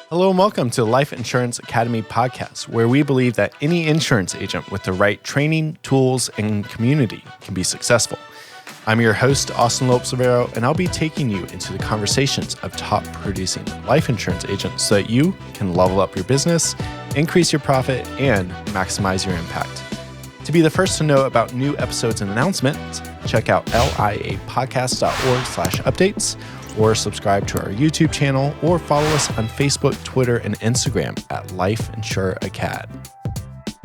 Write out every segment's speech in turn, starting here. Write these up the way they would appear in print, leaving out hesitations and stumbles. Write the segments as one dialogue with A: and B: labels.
A: Hello and welcome to the Life Insurance Academy podcast, where we believe that any insurance agent with the right training, tools, and community can be successful. I'm your host, Austin Lopes-Rivero, and I'll be taking you into the conversations of top producing life insurance agents so that you can level up your business, increase your profit, and maximize your impact. To be the first to know about new episodes and announcements, check out liapodcast.org/updates, or subscribe to our YouTube channel, or follow us on Facebook, Twitter, and Instagram at Life Insure Acad.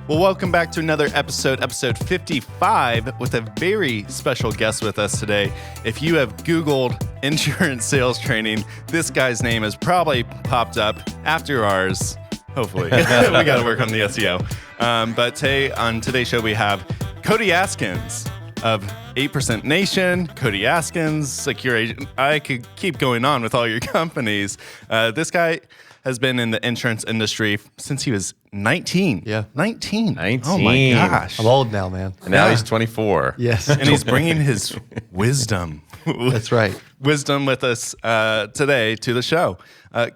A: Well, welcome back to another episode 55, with a very special guest with us today. If you have Googled insurance sales training, this guy's name has probably popped up after ours. Hopefully. We got to work on the SEO. But today, on today's show, we have Cody Askins of 8% Nation, Cody Askins, Secure Agent. I could keep going on with all your companies. This guy has been in the insurance industry since he was 19.
B: Yeah.
A: 19. Oh my gosh.
B: I'm old now, man.
C: And now he's 24.
B: Yes.
A: And he's bringing his wisdom.
B: That's right.
A: Wisdom with us today to the show.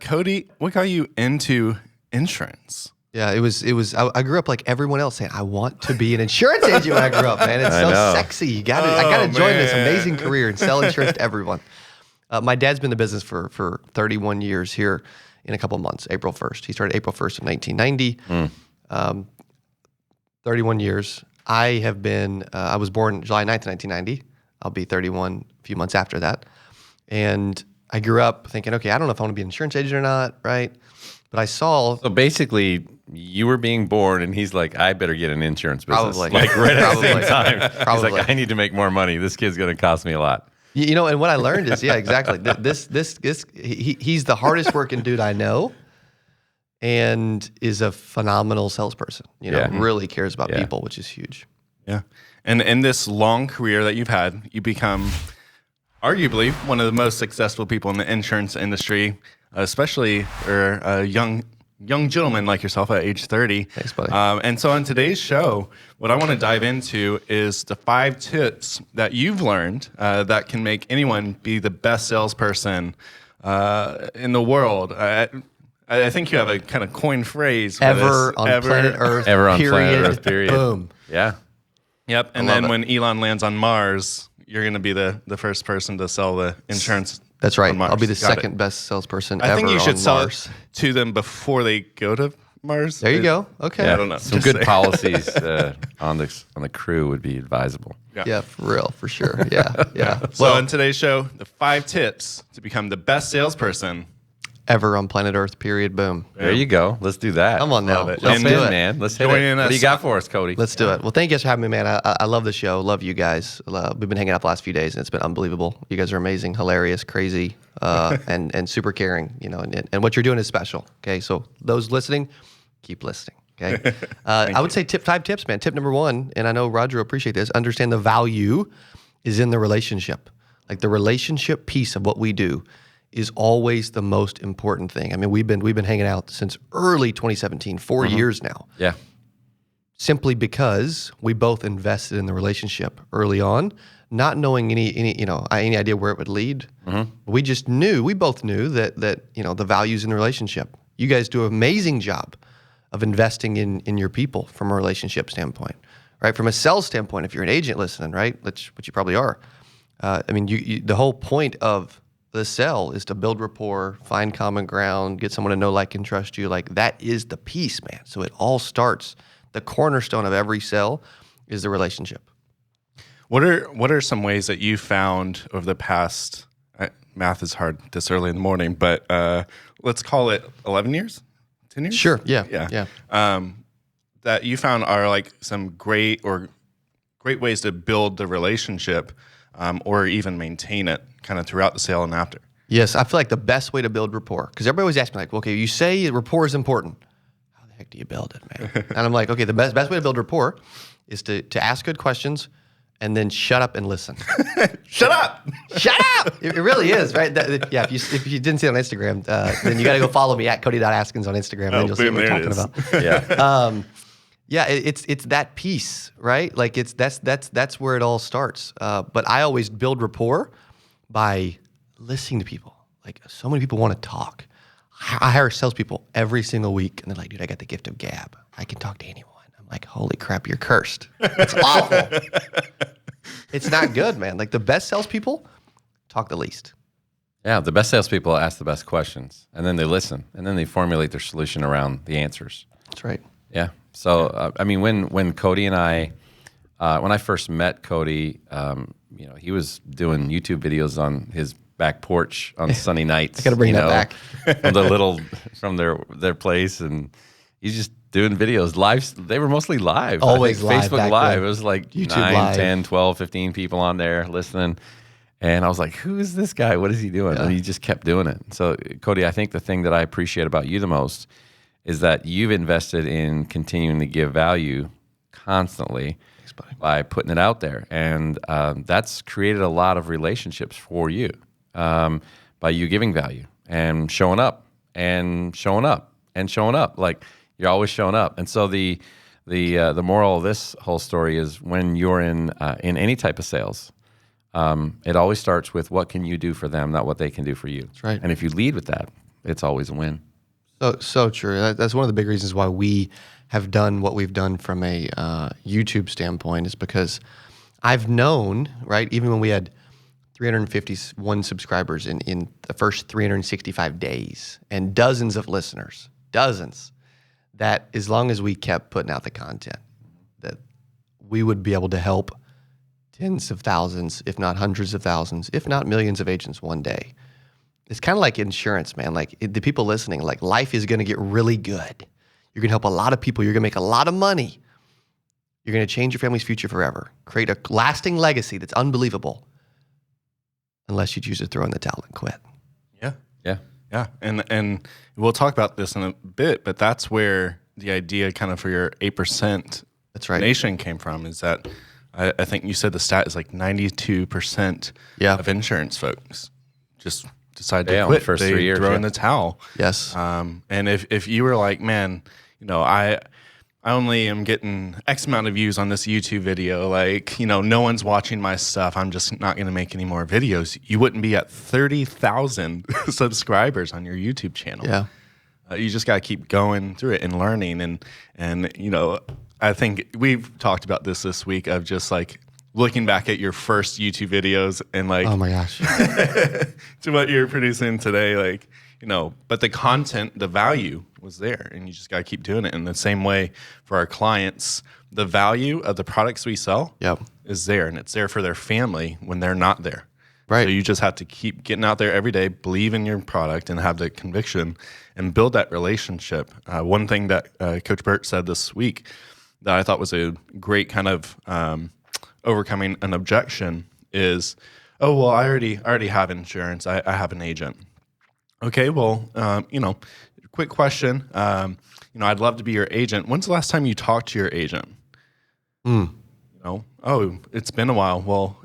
A: Cody, what got you into insurance?
B: Yeah, it was. I grew up like everyone else saying, I want to be an insurance agent when I grew up, man. It's so sexy. I gotta join this amazing career and sell insurance to everyone. My dad's been in the business for 31 years here in a couple of months, April 1st. He started April 1st of 1990. 31 years. I have been, I was born July 9th, 1990. I'll be 31 a few months after that. And I grew up thinking, okay, I don't know if I want to be an insurance agent or not, right? But I saw...
C: So basically, you were being born, and he's like, I better get an insurance business.
B: Probably.
C: Like right at the same time.
B: Probably.
C: He's like, I need to make more money. This kid's going to cost me a lot.
B: You know, and what I learned is, yeah, exactly. He's the hardest working dude I know, and is a phenomenal salesperson. You know, really cares about people, which is huge.
A: Yeah. And in this long career that you've had, you become arguably one of the most successful people in the insurance industry, especially for a young gentleman like yourself at age 30.
B: Thanks, buddy.
A: And so on today's show, what I want to dive into is the 5 tips that you've learned that can make anyone be the best salesperson in the world. I think you have a kind of coined phrase for
B: Ever
A: this.
B: on planet Earth.
C: Ever on
B: period.
C: planet Earth, period.
B: Boom.
C: Yeah.
A: Yep. And then when Elon lands on Mars, you're going to be the first person to sell the insurance.
B: That's right.
A: on Mars.
B: I'll be the
A: Got
B: second
A: it.
B: best salesperson ever
A: I think you should
B: on
A: sell
B: Mars.
A: it to them before they go to Mars.
B: There you go. Okay.
A: Yeah, I don't know.
C: Some
A: Just
C: good
A: saying.
C: policies on the crew would be advisable.
B: Yeah, for real, for sure. Yeah, yeah.
A: So on today's show, the 5 tips to become the best salesperson.
B: Ever on planet Earth, period, boom.
C: There you go. Let's do that.
B: Come on now.
A: Love it.
B: Let's
C: Jump
B: do
C: in,
B: it.
C: man. Let's hit
A: Join
C: it.
A: in
C: What do
A: us.
C: you got for us, Cody?
B: Let's do it. Well, thank you guys for having me, man. I love the show. Love you guys. We've been hanging out the last few days, and it's been unbelievable. You guys are amazing, hilarious, crazy, and super caring. You know, and what you're doing is special. Okay, so those listening, keep listening. Okay, I would say 5 tips, man. Tip number 1, and I know Roger will appreciate this. Understand the value is in the relationship. Like the relationship piece of what we do is always the most important thing. I mean, we've been hanging out since early 2017, 4 years now.
C: Yeah.
B: Simply because we both invested in the relationship early on, not knowing any idea where it would lead. We just knew, we both knew that the values in the relationship. You guys do an amazing job of investing in your people from a relationship standpoint, right? From a sales standpoint, if you're an agent listening, right, which you probably are. I mean, the whole point of the sell is to build rapport, find common ground, get someone to know, like, and trust you. Like, that is the piece, man. So it all starts. The cornerstone of every sell is the relationship.
A: What are some ways that you found over the past, math is hard this early in the morning, but let's call it 11 years? 10 years?
B: Sure. Yeah.
A: That you found are like some great ways to build the relationship or even maintain it kind of throughout the sale and after.
B: Yes, I feel like the best way to build rapport, because everybody always asks me, like, well, okay, you say rapport is important. How the heck do you build it, man? And I'm like, okay, the best way to build rapport is to ask good questions and then shut up and listen.
A: Shut up!
B: Shut up! It really is, right? If you didn't see it on Instagram, then you got to go follow me at Cody.Askins on Instagram, and then you'll see what we're talking about.
C: Yeah.
B: It's that piece, right? Like that's where it all starts. But I always build rapport by listening to people. Like, so many people want to talk. I hire salespeople every single week, and they're like, dude, I got the gift of gab. I can talk to anyone. I'm like, holy crap, you're cursed. It's awful. It's not good, man. Like the best salespeople talk the least.
C: Yeah, the best salespeople ask the best questions, and then they listen, and then they formulate their solution around the answers.
B: That's right.
C: Yeah. So, I mean, when Cody and I, when I first met Cody, he was doing YouTube videos on his back porch on sunny nights.
B: I got to bring that back
C: from their place, and he's just doing videos live. They were mostly live.
B: Always
C: I think
B: live
C: Facebook
B: back
C: Live.
B: then.
C: It was like
B: YouTube
C: 9,
B: Live.
C: 10, 12, 15 people on there listening. And I was like, who is this guy? What is he doing?
B: Yeah.
C: And he just kept doing it. So, Cody, I think the thing that I appreciate about you the most is that you've invested in continuing to give value constantly by putting it out there. And that's created a lot of relationships for you by you giving value and showing up and showing up and showing up. Like you're always showing up. And so the moral of this whole story is when you're in any type of sales, it always starts with what can you do for them, not what they can do for you.
B: That's right.
C: And if you lead with that, it's always a win.
B: So true. That's one of the big reasons why we have done what we've done from a YouTube standpoint is because I've known, right, even when we had 351 subscribers in the first 365 days and dozens of listeners, that as long as we kept putting out the content, that we would be able to help tens of thousands, if not hundreds of thousands, if not millions of agents one day. It's kind of like insurance, man. Like the people listening, like life is going to get really good. You're going to help a lot of people. You're going to make a lot of money. You're going to change your family's future forever. Create a lasting legacy that's unbelievable. Unless you choose to throw in the towel and quit.
A: Yeah.
C: Yeah.
A: Yeah. And we'll talk about this in a bit, but that's where the idea kind of for your 8%
B: That's right.
A: nation came from, is that I think you said the stat is like 92%
B: Yeah.
A: of insurance folks just decide to
C: Yeah,
A: quit.
C: the first
A: They
C: 3 years,
A: throw in
C: yeah.
A: the towel.
B: Yes.
A: And if you were like, man, I only am getting X amount of views on this YouTube video, like, no one's watching my stuff, I'm just not going to make any more videos, you wouldn't be at 30,000 subscribers on your YouTube channel.
B: Yeah.
A: You just got to keep going through it and learning. And I think we've talked about this week of just like looking back at your first YouTube videos and like,
B: Oh my gosh.
A: to what you're producing today, like, but the content, the value was there, and you just got to keep doing it. In the same way for our clients, the value of the products we sell
B: Yep.
A: is there, and it's there for their family when they're not there.
B: Right.
A: So you just have to keep getting out there every day, believe in your product, and have the conviction and build that relationship. One thing that Coach Burt said this week that I thought was a great kind of overcoming an objection is, oh, well, I already have insurance. I have an agent. Okay, well, quick question. I'd love to be your agent. When's the last time you talked to your agent? Oh, it's been a while. Well,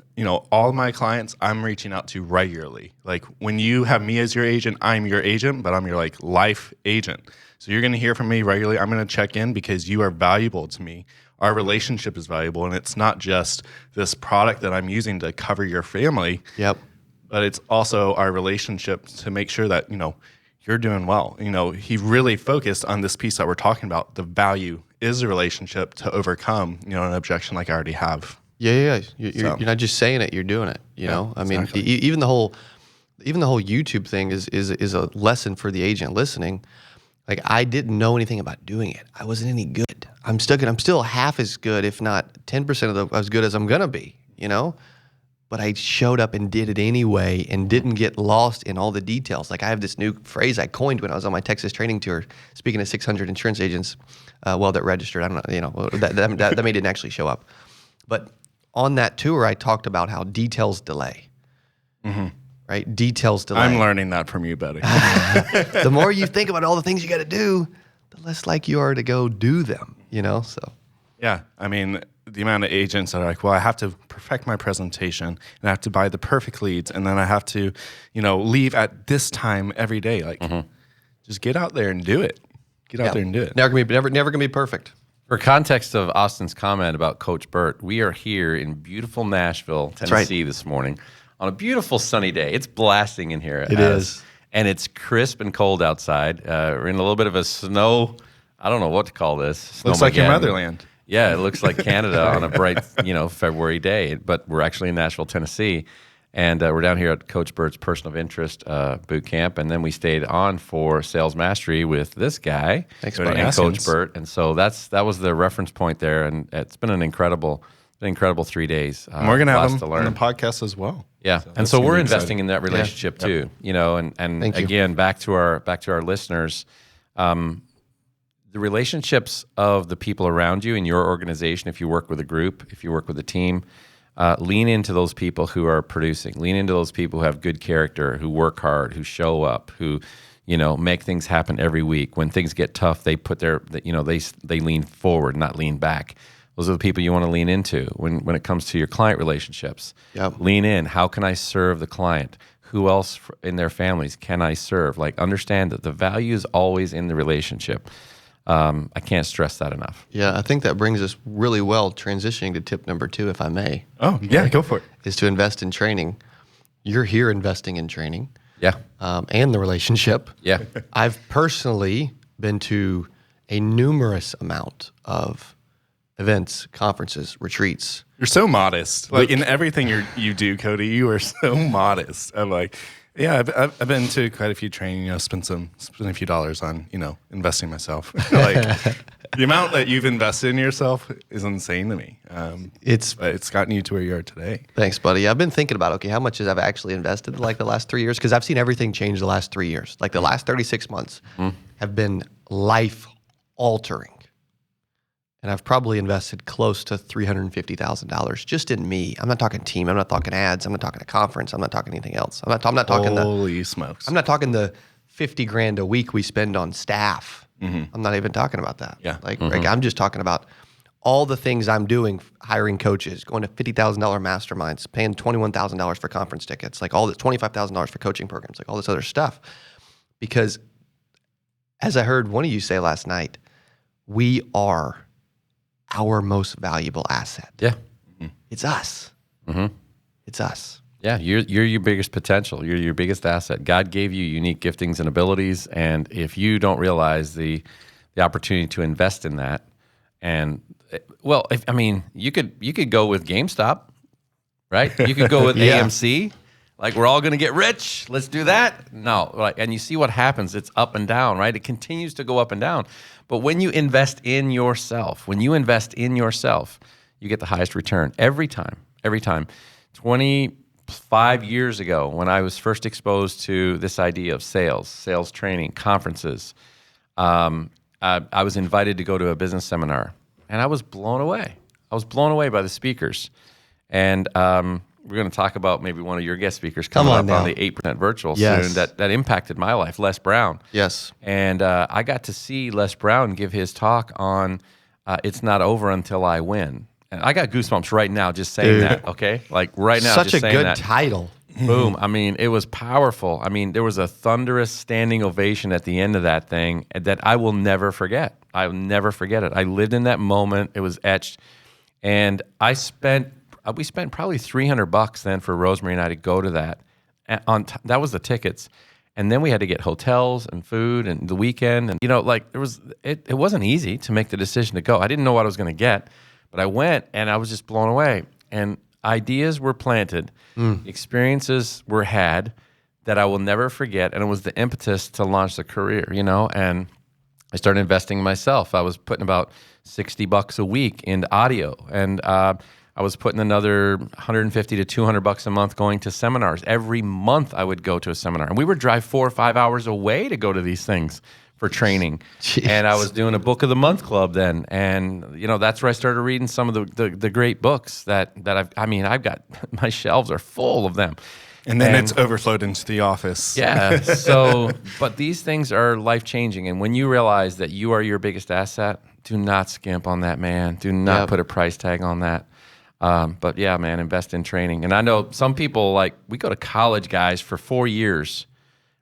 A: all of my clients I'm reaching out to regularly. Like when you have me as your agent, I'm your agent, but I'm your like life agent. So you're going to hear from me regularly. I'm going to check in because you are valuable to me. Our relationship is valuable, and it's not just this product that I'm using to cover your family.
B: Yep.
A: But it's also our relationship to make sure that, you're doing well. He really focused on this piece that we're talking about. The value is a relationship to overcome, an objection like I already have.
B: Yeah. You're not just saying it; you're doing it. You know, I mean,
A: exactly.
B: even the whole YouTube thing is a lesson for the agent listening. Like I didn't know anything about doing it. I wasn't any good. I'm still half as good, if not 10% of as good as I'm gonna be. But I showed up and did it anyway, and didn't get lost in all the details. Like I have this new phrase I coined when I was on my Texas training tour, speaking to 600 insurance agents, that registered. I don't know, that may didn't actually show up, but on that tour, I talked about how details delay. Mm-hmm. Right? Details delay.
A: I'm learning that from you, buddy.
B: The more you think about all the things you got to do, the less like you are to go do them. So.
A: Yeah, I mean, the amount of agents that are like, well, I have to perfect my presentation, and I have to buy the perfect leads, and then I have to, leave at this time every day. Like, just get out there and do it. Get out there and do it.
B: Never gonna be perfect.
C: For context of Austin's comment about Coach Burt, we are here in beautiful Nashville, Tennessee this morning on a beautiful sunny day. It's blasting in here.
B: It is.
C: and it's crisp and cold outside. We're in a little bit of a snow. I don't know what to call this.
A: Looks like your motherland.
C: Yeah, it looks like Canada on a bright, February day. But we're actually in Nashville, Tennessee, and we're down here at Coach Bert's Person of Interest boot camp, and then we stayed on for Sales Mastery with this guy,
B: Cody
C: and Coach Bert, and so that was the reference point there, and it's been an incredible 3 days.
A: And we're gonna have him on the podcast as well.
C: Yeah, and so we're investing in that relationship too. And again, back to our listeners. The relationships of the people around you in your organization, if you work with a group, if you work with a team, lean into those people who are producing. Lean into those people who have good character, who work hard, who show up, who make things happen every week. When things get tough, they put they lean forward, not lean back. Those are the people you want to lean into when it comes to your client relationships.
B: Yep.
C: Lean in. How can I serve the client? Who else in their families can I serve? Understand that the value is always in the relationship. I can't stress that enough.
B: Yeah, I think that brings us really well transitioning to tip number 2, if I may.
A: Oh, yeah, go for it.
B: Is to invest in training. You're here investing in training.
C: Yeah.
B: And the relationship.
C: Yeah.
B: I've personally been to a numerous amount of events, conferences, retreats.
A: You're so modest. In everything you do, Cody, you are so modest. I'm like, yeah, I've been to quite a few training, spent a few dollars on, investing myself. The amount that you've invested in yourself is insane to me. It's gotten you to where you are today.
B: Thanks, buddy. I've been thinking about, how much I've actually invested in the last 3 years? Because I've seen everything change the last 3 years. The last 36 months have been life-altering. And I've probably invested close to $350,000 just in me. I'm not talking team. I'm not talking ads. I'm not talking a conference. I'm not talking anything else. I'm not talking
A: Holy smokes.
B: I'm not talking the $50,000 a week we spend on staff. I'm not even talking about that.
A: Yeah.
B: I'm just talking about all the things I'm doing, hiring coaches, going to $50,000 masterminds, paying $21,000 for conference tickets, all this $25,000 for coaching programs, all this other stuff. Because as I heard one of you say last night, we are our most valuable asset.
C: Yeah.
B: It's us. It's us.
C: Yeah, you're your biggest potential. You're your biggest asset. God gave you unique giftings and abilities, and if you don't realize the opportunity to invest in that, and you could go with GameStop, right? You could go with AMC. We're all going to get rich. Let's do that. No, and you see what happens. It's up and down, right? It continues to go up and down. But when you invest in yourself, you get the highest return every time. 25 years ago, when I was first exposed to this idea of sales training, conferences, I was invited to go to a business seminar, and I was blown away. I was blown away by the speakers. And we're going to talk about maybe one of your guest speakers coming up on the 8% Virtual soon that impacted my life, Les Brown.
B: Yes.
C: And I got to see Les Brown give his talk on It's Not Over Until I Win. And I got goosebumps right now just saying that, okay? Right now,
B: such
C: just saying that.
B: Such a good title.
C: Boom. It was powerful. There was a thunderous standing ovation at the end of that thing that I will never forget. I will never forget it. I lived in that moment. It was etched. And we spent probably $300 then for Rosemary and I to go to that. That was the tickets. And then we had to get hotels and food and the weekend. And, it wasn't easy to make the decision to go. I didn't know what I was going to get, but I went and I was just blown away. And ideas were planted, experiences were had that I will never forget. And it was the impetus to launch the career, and I started investing in myself. I was putting about $60 a week into audio, and I was putting another $150 to $200 a month going to seminars. Every month I would go to a seminar, and we would drive 4 or 5 hours away to go to these things for training.
B: Jeez.
C: And I was doing a book of the month club then, and that's where I started reading some of the great books that I've got. My shelves are full of them.
A: And then it's overflowed into the office.
C: Yeah. But these things are life-changing. And when you realize that you are your biggest asset, do not skimp on that, man. Do not put a price tag on that. But yeah, man, invest in training. And I know some people, we go to college, guys, for 4 years,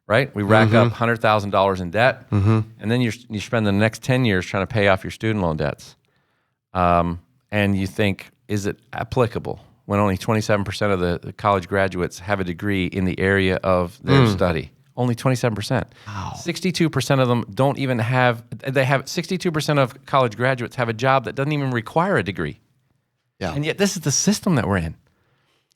C: right? We rack up $100,000 in debt, and then you spend the next 10 years trying to pay off your student loan debts. And you think, is it applicable when only 27% of the college graduates have a degree in the area of their study? only 27%.
B: Wow.
C: 62% of them don't even have, 62% of college graduates have a job that doesn't even require a degree.
B: Yeah.
C: And yet this is the system that we're in.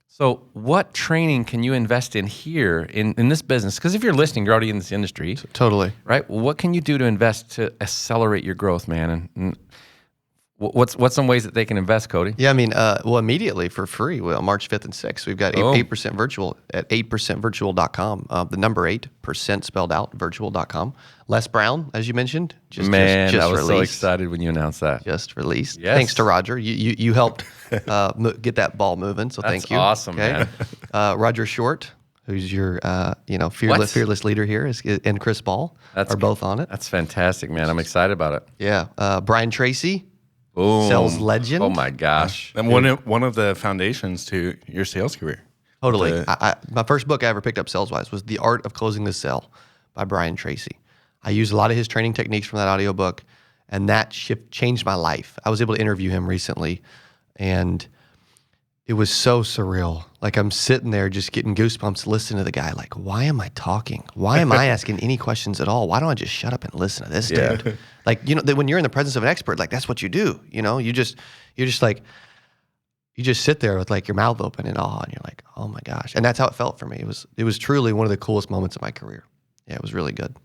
C: So what training can you invest in here in this business? Because if you're listening, you're already in this industry.
B: Totally.
C: Right? What can you do to invest to accelerate your growth, man? And what's some ways that they can invest, Cody?
B: Yeah, I mean, well, immediately for free, March 5th and 6th, we've got 8% virtual at 8percentvirtual.com. The number 8% spelled out, virtual.com. Les Brown, as you mentioned, just
C: I was
B: released.
C: so excited when you announced that.
B: Just released.
C: Yes.
B: Thanks to Roger. You helped get that ball moving, so thank you.
C: Awesome, man.
B: Roger Short, who's your fearless leader here, and Chris Ball are both on it.
C: That's fantastic, man. I'm excited about it.
B: Yeah. Brian Tracy.
C: Boom.
B: Sales legend.
C: Oh my gosh.
A: And one of the foundations to your sales career.
B: Totally. My first book I ever picked up sales-wise was The Art of Closing the Sale by Brian Tracy. I used a lot of his training techniques from that audiobook, and that shift changed my life. I was able to interview him recently, and it was so surreal. Like, I'm sitting there just getting goosebumps listening to the guy. Like, why am I talking? Why am I asking any questions at all? Why don't I just shut up and listen to this dude? Like, when you're in the presence of an expert, like, that's what you do. You just sit there with like your mouth open in awe, and you're like, oh my gosh. And that's how it felt for me. It was truly one of the coolest moments of my career. Yeah, it was really good.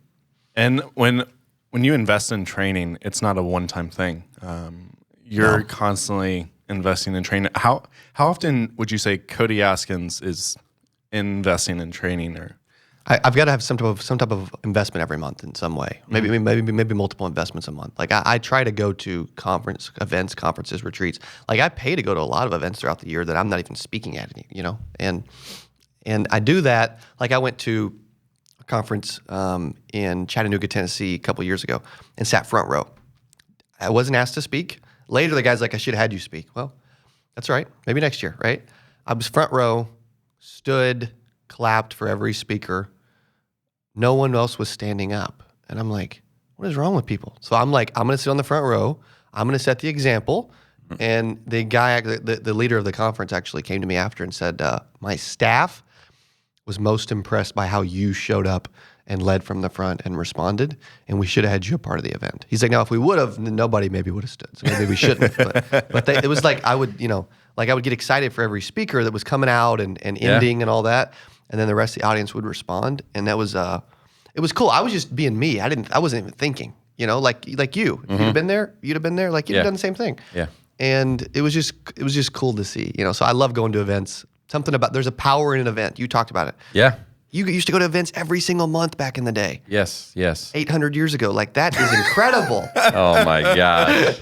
A: And when you invest in training, it's not a one-time thing. You're constantly investing in training. How often would you say Cody Askins is investing in training? Or
B: I've got to have some type of investment every month in some way. Maybe multiple investments a month. Like I try to go to conferences, retreats. Like I pay to go to a lot of events throughout the year that I'm not even speaking at, and I do that. Like I went to a conference in Chattanooga, Tennessee a couple years ago and sat front row. I wasn't asked to speak. Later, the guy's like, I should have had you speak. Well, that's all right. Maybe next year, right? I was front row, stood, clapped for every speaker. No one else was standing up. And I'm like, what is wrong with people? So I'm like, I'm going to sit on the front row. I'm going to set the example. And the guy, the leader of the conference actually came to me after and said, my staff was most impressed by how you showed up and led from the front and responded, and we should have had you a part of the event. He's like, now if we would have, nobody maybe would have stood. So maybe we shouldn't have. But it was like I would get excited for every speaker that was coming out and ending and all that, and then the rest of the audience would respond, and that was it was cool. I was just being me. I wasn't even thinking, like you. If you'd have been there, like you'd have done the same thing.
C: Yeah.
B: And it was just cool to see, So I love going to events. There's a power in an event. You talked about it.
C: Yeah.
B: You used to go to events every single month back in the day.
C: Yes.
B: 800 years ago. Like, that is incredible.
C: Oh my gosh.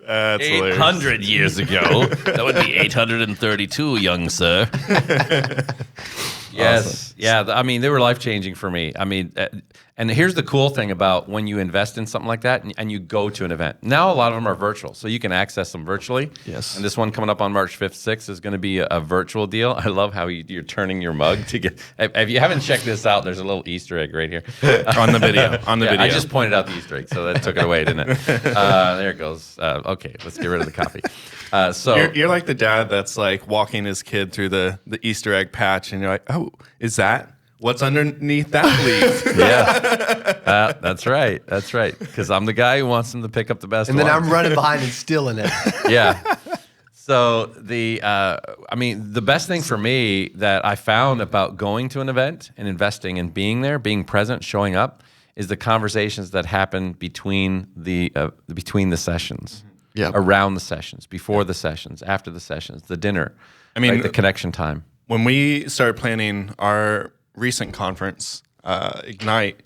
A: that's
C: 800 years ago. That would be 832, young sir. Yes. Awesome. Yeah. I mean, they were life-changing for me. I mean, and here's the cool thing about when you invest in something like that and you go to an event. Now a lot of them are virtual, so you can access them virtually.
B: Yes.
C: And this one coming up on March 5th, 6th is going to be a virtual deal. I love how you're turning your mug to get. If you haven't checked this out, there's a little Easter egg right here
A: on the video.
C: I just pointed out the Easter egg, so that took it away, didn't it? There it goes. Okay, let's get rid of the copy. So
A: you're like the dad that's like walking his kid through the Easter egg patch, and you're like, oh, is that? What's underneath that leaf?
C: Yeah, that's right. That's right. Because I'm the guy who wants them to pick up the best.
B: And then I'm running behind and stealing it.
C: Yeah. So the best thing for me that I found about going to an event and investing and being there, being present, showing up, is the conversations that happen between the sessions, around the sessions, before the sessions, after the sessions, the dinner. I mean, the connection time.
A: When we started planning our recent conference, Ignite,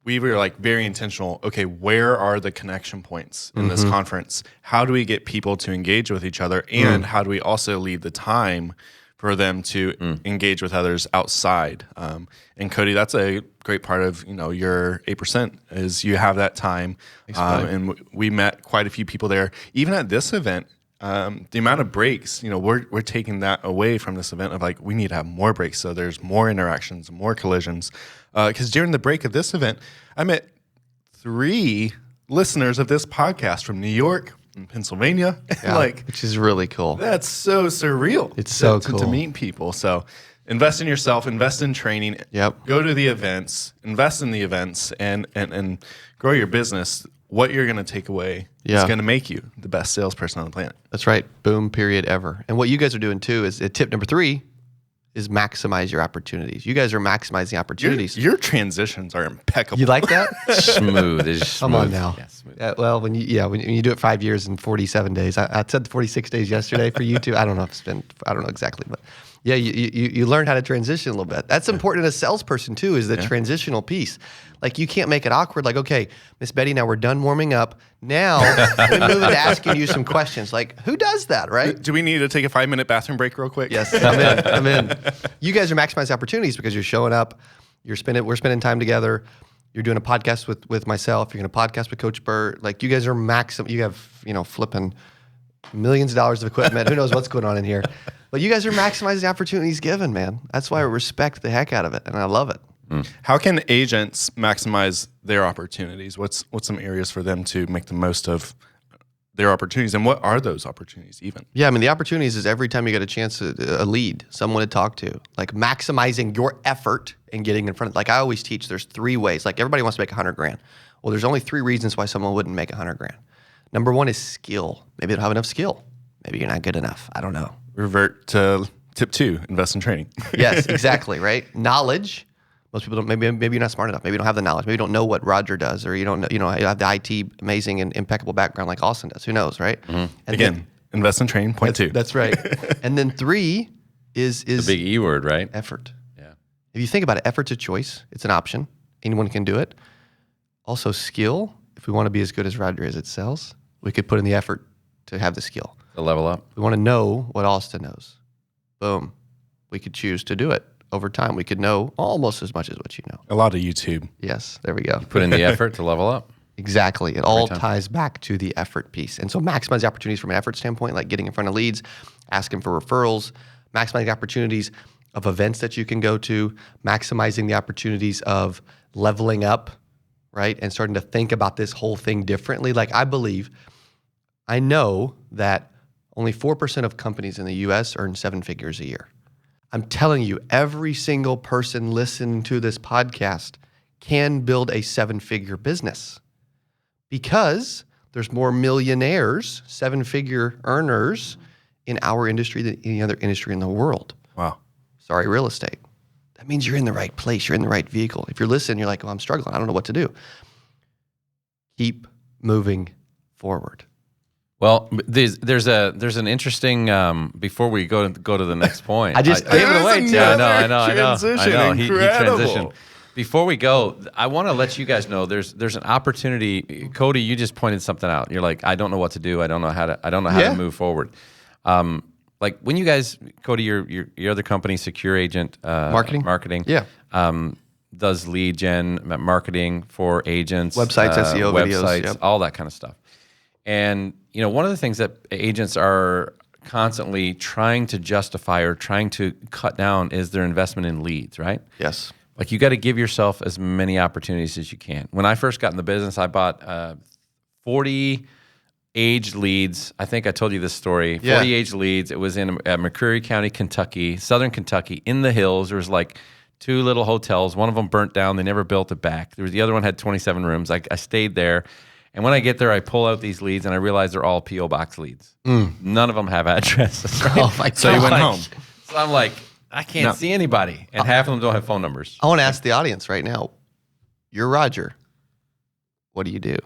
A: we were like very intentional. Okay, where are the connection points in this conference? How do we get people to engage with each other? And how do we also leave the time for them to engage with others outside? And Cody, that's a great part of your 8% is you have that time. And we met quite a few people there. Even at this event, the amount of breaks, we're taking that away from this event of like, we need to have more breaks. So there's more interactions, more collisions. Because during the break of this event, I met 3 listeners of this podcast from New York and Pennsylvania.
B: Which is really cool.
A: That's so surreal.
B: It's so cool
A: to meet people. So Invest in yourself, invest in training.
B: Yep.
A: Go to the events, invest in the events, and grow your business. What you're going to take away is going to make you the best salesperson on the planet.
B: That's right. Boom, period, ever. And what you guys are doing too is tip number 3 is maximize your opportunities. You guys are maximizing opportunities.
A: Your transitions are impeccable.
B: You like that?
C: Smooth. It's smooth.
B: Come on now.
C: Yeah, smooth.
B: Well, when you do it 5 years and 47 days, I said 46 days yesterday for you two. I don't know if it's been, I don't know exactly, but yeah, you learn how to transition a little bit. That's important in a salesperson too, is the transitional piece. Like you can't make it awkward. Like, okay, Miss Betty, now we're done warming up. Now we move into asking you some questions. Like, who does that, right?
A: Do we need to take a 5-minute bathroom break real quick?
B: Yes, I'm in. You guys are maximizing opportunities because you're showing up. We're spending time together. You're doing a podcast with myself. You're going to podcast with Coach Burt. Like you guys are you have, flipping millions of dollars of equipment. Who knows what's going on in here? But you guys are maximizing the opportunities given, man. That's why I respect the heck out of it, and I love it.
A: How can agents maximize their opportunities? What's some areas for them to make the most of their opportunities, and what are those opportunities even?
B: Yeah, I mean, the opportunities is every time you get a chance, a lead, someone to talk to, like maximizing your effort and getting in front of, like I always teach, there's 3 ways. Like everybody wants to make $100,000. Well, there's only 3 reasons why someone wouldn't make $100,000. Number 1 is skill. Maybe they don't have enough skill. Maybe you're not good enough. I don't know.
A: Revert to tip 2, invest in training.
B: Yes, exactly, right? Knowledge. Most people don't, maybe you're not smart enough. Maybe you don't have the knowledge. Maybe you don't know what Roger does, or you don't know, you have the IT amazing and impeccable background like Austin does. Who knows, right?
A: And again, invest in training, point 2.
B: That's right. And then 3 is
C: the big E word, right?
B: effort.
C: Yeah.
B: If you think about it, effort's a choice. It's an option. Anyone can do it. Also skill. If we want to be as good as Roger is at sales, we could put in the effort to have the skill.
C: To level up.
B: We want to know what Austin knows. Boom. We could choose to do it. Over time, we could know almost as much as what you know.
A: A lot of YouTube.
B: Yes, there we go.
C: Put in the effort to level up.
B: Exactly. It all ties back to the effort piece. And so maximize the opportunities from an effort standpoint, like getting in front of leads, asking for referrals, maximizing the opportunities of events that you can go to, maximizing the opportunities of leveling up, right? And starting to think about this whole thing differently. Like I know that only 4% of companies in the US earn 7 figures a year. I'm telling you, every single person listening to this podcast can build a 7-figure business because there's more millionaires, 7-figure earners in our industry than any other industry in the world.
A: Wow.
B: Sorry, real estate. That means you're in the right place. You're in the right vehicle. If you're listening, you're like, well, I'm struggling. I don't know what to do. Keep moving forward.
C: Well, there's an interesting before we go to the next point.
B: I just gave it away.
C: Yeah, I know.
A: Transition.
C: He transitioned. Before we go, I want to let you guys know there's an opportunity. Cody, you just pointed something out. You're like, I don't know what to do. I don't know how to move forward. Like when you guys, Cody, your other company, Secure Agent Marketing.
B: Yeah.
C: Does lead gen marketing for agents,
B: websites, SEO
C: websites,
B: videos,
C: all that kind of stuff. And one of the things that agents are constantly trying to justify or trying to cut down is their investment in leads, right?
B: Yes.
C: Like you got to give yourself as many opportunities as you can. When I first got in the business, I bought 40 aged leads. I think I told you this story. 40 aged leads. It was in McCreary County, Kentucky, southern Kentucky, in the hills. There was like 2 little hotels. One of them burnt down. They never built it back. The other one had 27 rooms. I stayed there. And when I get there, I pull out these leads and I realize they're all P.O. Box leads. None of them have addresses. Right?
B: Oh my God.
A: So you went home.
C: So I'm like, I can't see anybody. And half of them don't have phone numbers.
B: I want to ask the audience right now, you're Roger. What do you do?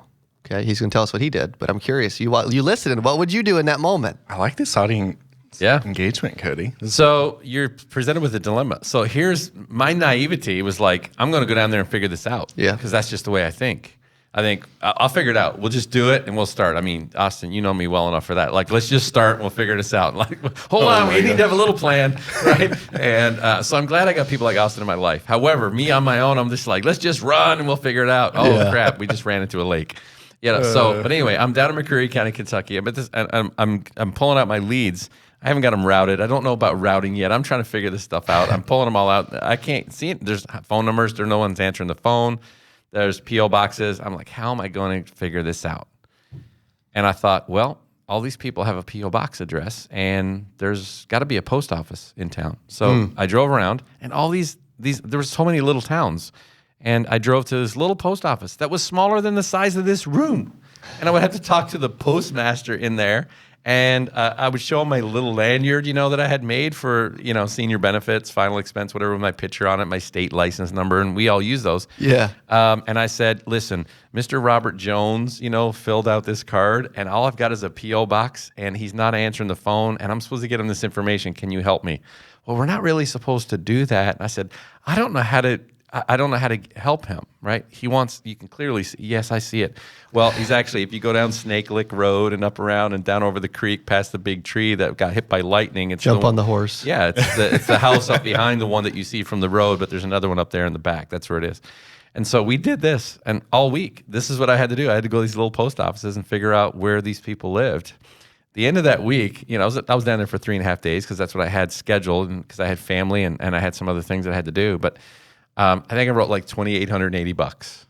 B: Okay, he's going to tell us what he did, but I'm curious. You listened. What would you do in that moment?
A: I like this audience engagement, Cody.
C: So you're presented with a dilemma. So here's my naivety was like, I'm going to go down there and figure this out.
B: Yeah.
C: Because that's just the way I think. I'll figure it out. We'll just do it and we'll start. I mean, Austin, you know me well enough for that. Like, let's just start and we'll figure this out. Like, hold on, we need to have a little plan, right? And so I'm glad I got people like Austin in my life. However, me on my own, I'm just like, let's just run and we'll figure it out. Oh, crap, we just ran into a lake. But anyway, I'm down in McCreary County, Kentucky. I'm pulling out my leads. I haven't got them routed. I don't know about routing yet. I'm trying to figure this stuff out. I'm pulling them all out. I can't see it. There's phone numbers. No one's answering the phone. There's P.O. boxes. I'm like, how am I going to figure this out? And I thought, well, all these people have a P.O. box address, and there's got to be a post office in town. So I drove around, and all these there were so many little towns, and I drove to this little post office that was smaller than the size of this room, and I would have to talk to the postmaster in there. And I would show him my little lanyard, that I had made for, senior benefits, final expense, whatever, with my picture on it, my state license number, and we all use those.
B: Yeah.
C: And I said, listen, Mr. Robert Jones, filled out this card, and all I've got is a P.O. box, and he's not answering the phone, and I'm supposed to get him this information. Can you help me? Well, we're not really supposed to do that. And I said, I don't know how to help him, right? You can clearly see, yes, I see it. Well, he's actually, if you go down Snake Lick Road and up around and down over the creek past the big tree that got hit by lightning. It's
B: Jump on the horse.
C: Yeah, it's the house up behind the one that you see from the road, but there's another one up there in the back. That's where it is. And so we did this, and all week, this is what I had to do. I had to go to these little post offices and figure out where these people lived. The end of that week, I was down there for 3.5 days because that's what I had scheduled, and because I had family and I had some other things that I had to do. But I think I wrote like $2,880.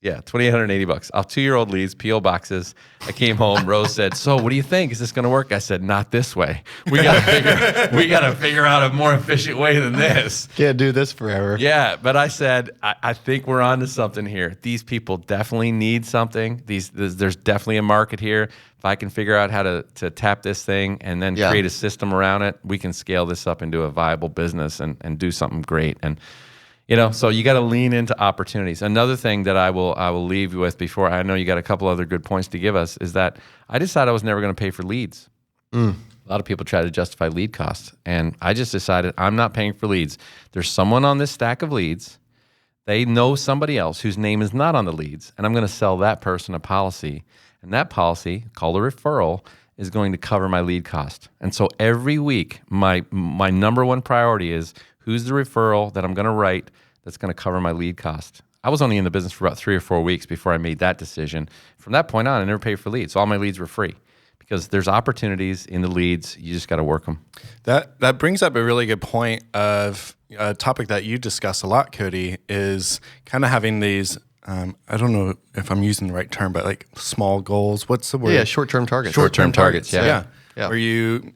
C: Yeah, $2,880 off 2-year-old leads, P.O. boxes. I came home. Rose said, "So, what do you think? Is this going to work?" I said, "Not this way. We got to figure out a more efficient way than this.
B: Can't do this forever."
C: Yeah, but I said, I think we're onto something here. These people definitely need something. There's definitely a market here. If I can figure out how to tap this thing and then create a system around it, we can scale this up into a viable business and do something great. And so you got to lean into opportunities. Another thing that I will leave you with before, I know you got a couple other good points to give us, is that I decided I was never going to pay for leads. A lot of people try to justify lead costs, and I just decided I'm not paying for leads. There's someone on this stack of leads. They know somebody else whose name is not on the leads, and I'm going to sell that person a policy, and that policy, called a referral, is going to cover my lead cost. And so every week, my number one priority is, who's the referral that I'm going to write that's going to cover my lead cost? I was only in the business for about 3 or 4 weeks before I made that decision. From that point on, I never paid for leads. So all my leads were free because there's opportunities in the leads. You just got to work them.
A: That brings up a really good point of a topic that you discuss a lot, Cody, is kind of having these, I don't know if I'm using the right term, but like small goals. What's the word?
B: Yeah, short-term targets.
C: Short-term targets, yeah.
A: Where you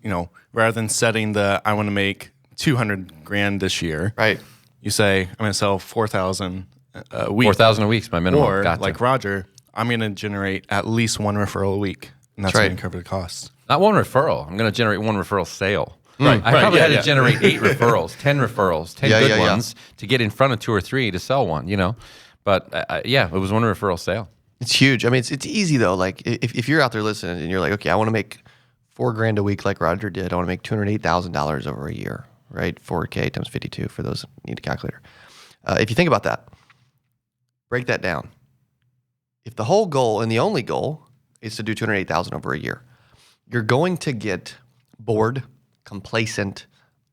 A: rather than setting I want to make $200,000 this year.
B: Right.
A: You say, I'm going to sell 4,000 a week.
C: 4,000 a week is my minimum.
A: Or like Roger, I'm going to generate at least one referral a week. And that's going to cover the costs.
C: Not one referral. I'm going to generate one referral sale.
A: Right.
C: I probably had to generate 8 referrals, 10 referrals, 10 good ones to get in front of 2 or 3 to sell one, But it was one referral sale.
B: It's huge. I mean, it's easy though. Like if you're out there listening and you're like, okay, I want to make $4,000 a week like Roger did. I want to make $208,000 over a year, right? 4K times 52 for those who need a calculator. If you think about that, break that down. If the whole goal and the only goal is to do $208,000 over a year, you're going to get bored, complacent.